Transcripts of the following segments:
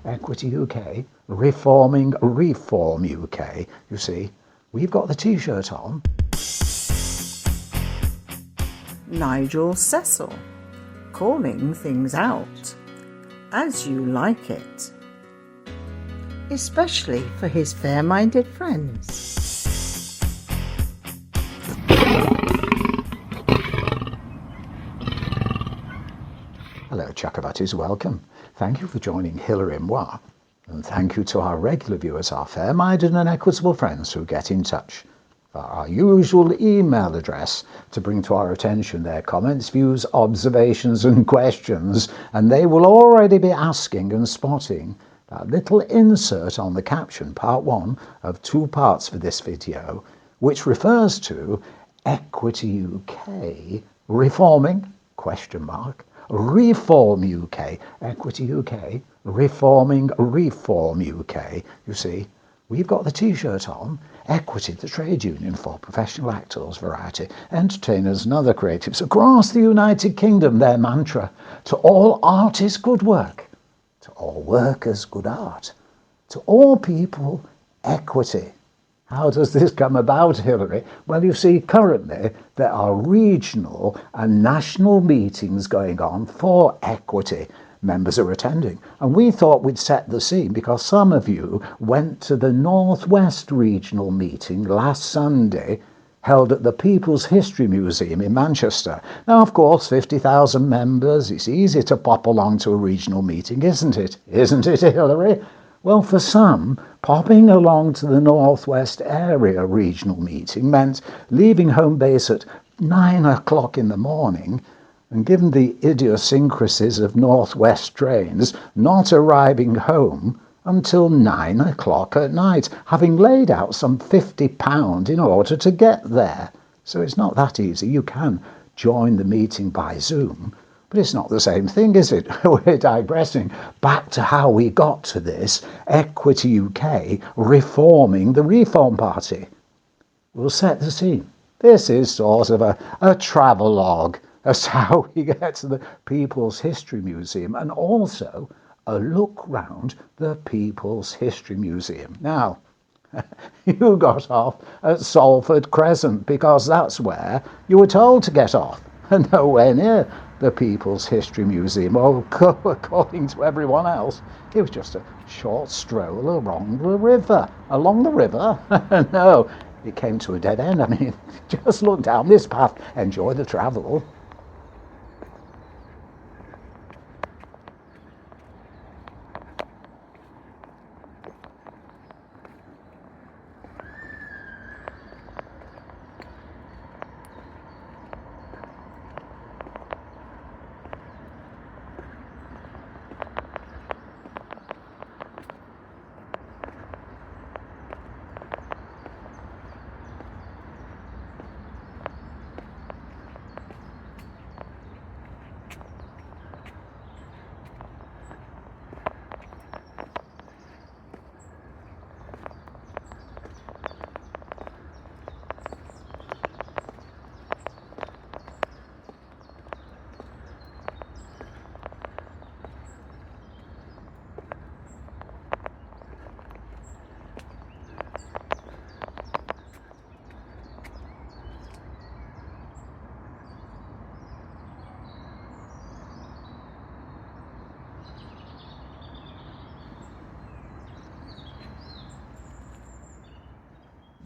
Equity UK, Reforming Reform UK. You see, we've got the t-shirt on. Nigel.cecil, calling things out as you like it, especially for his fair-minded friends. Hello Chakravartis, welcome. Thank you for joining Hilary and moi, and thank you to our regular viewers, our fair-minded and equitable friends who get in touch via our usual email address to bring to our attention their comments, views, observations and questions, and they will already be asking and spotting that little insert on the caption, part 1 of 2 parts for this video, which refers to Equity UK reforming, ? Reform UK, Equity UK, Reforming Reform UK. You see, we've got the t-shirt on. Equity, the trade union for professional actors, variety, entertainers and other creatives across the United Kingdom, their mantra: to all artists, good work; to all workers, good art; to all people, equity. How does this come about, Hilary? Well, you see, currently there are regional and national meetings going on for equity. Members are attending, and we thought we'd set the scene because some of you went to the North West regional meeting last Sunday, held at the People's History Museum in Manchester. Now, of course, 50,000 members, it's easy to pop along to a regional meeting, isn't it? Isn't it, Hilary? Well, for some, popping along to the North West area regional meeting meant leaving home base at 9 o'clock in the morning, and given the idiosyncrasies of North West trains, not arriving home until 9 o'clock at night, having laid out some £50 in order to get there. So it's not that easy. You can join the meeting by Zoom, but it's not the same thing, is it? We're digressing back to how we got to this Equity UK reforming the Reform Party. We'll set the scene. This is sort of a travelogue as to how we get to the People's History Museum, and also a look round the People's History Museum. Now, you got off at Salford Crescent because that's where you were told to get off, and nowhere near the People's History Museum. Well, according to everyone else, it was just a short stroll along the river. Along the river? No, it came to a dead end. I mean, just look down this path, enjoy the travel.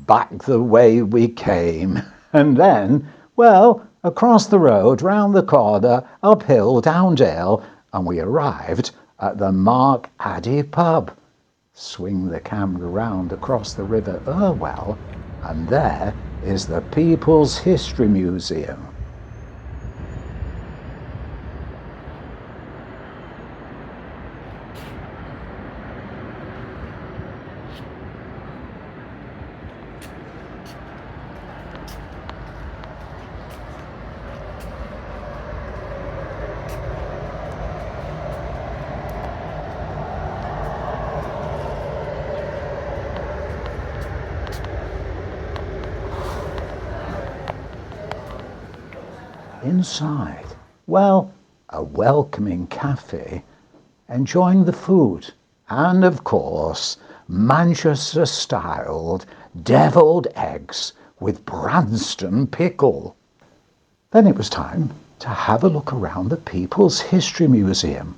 Back the way we came, and then, well, across the road, round the corner, uphill, down dale, and we arrived at the Mark Addy pub. Swing the camera round across the River Irwell, and there is the People's History Museum. Inside, well, a welcoming cafe, enjoying the food and of course, Manchester-styled devilled eggs with Branston pickle. Then it was time to have a look around the People's History Museum,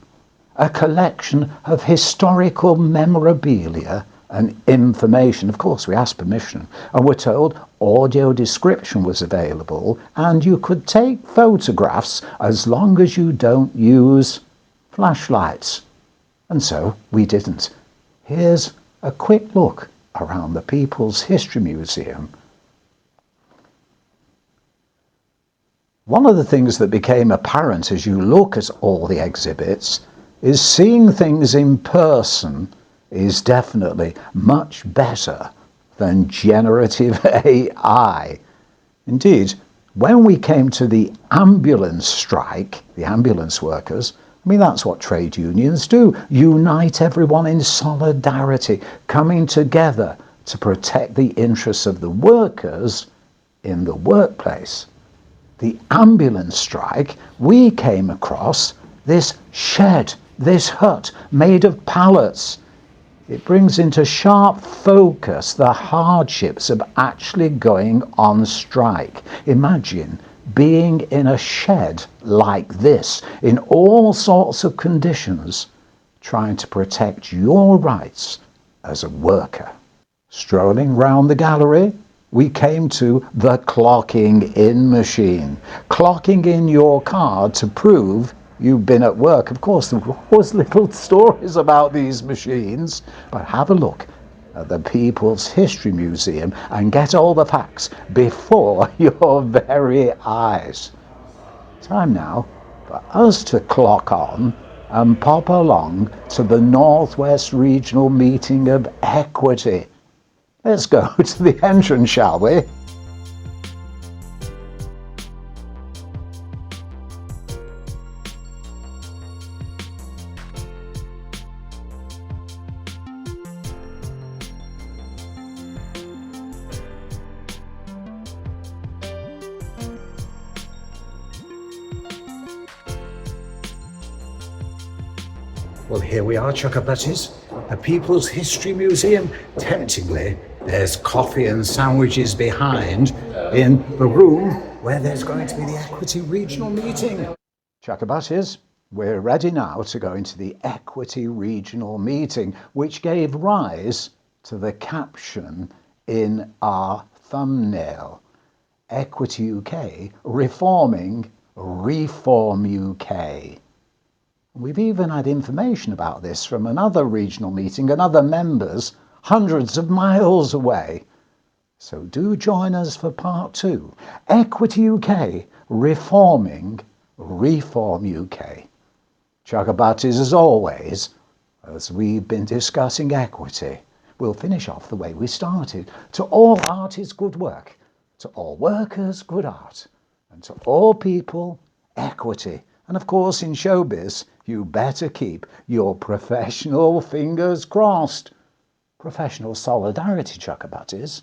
a collection of historical memorabilia and information. Of course, we asked permission and were told audio description was available and you could take photographs as long as you don't use flashlights. And so we didn't. Here's a quick look around the People's History Museum. One of the things that became apparent as you look at all the exhibits is seeing things in person is definitely much better than generative AI. Indeed, when we came to the ambulance strike, the ambulance workers, I mean, that's what trade unions do. Unite everyone in solidarity, coming together to protect the interests of the workers in the workplace. The ambulance strike, we came across this shed, this hut made of pallets. It brings into sharp focus the hardships of actually going on strike. Imagine being in a shed like this, in all sorts of conditions, trying to protect your rights as a worker. Strolling round the gallery, we came to the clocking in machine. Clocking in your card to prove you've been at work. Of course, there was little stories about these machines, but have a look at the People's History Museum and get all the facts before your very eyes. Time now for us to clock on and pop along to the Northwest Regional Meeting of Equity. Let's go to the entrance, shall we? Well, here we are, Chuckabutties, the People's History Museum. Temptingly, there's coffee and sandwiches behind in the room where there's going to be the Equity Regional Meeting. Chuckabutties, we're ready now to go into the Equity Regional Meeting, which gave rise to the caption in our thumbnail. Equity UK, reforming Reform UK. We've even had information about this from another regional meeting and other members hundreds of miles away. So do join us for part 2. Equity UK, reforming Reform UK. Chuckabutties, as always, as we've been discussing equity, we'll finish off the way we started. To all art is good work, to all workers good art, and to all people equity. And of course, in showbiz, you better keep your professional fingers crossed. Professional solidarity, Chuckabutties.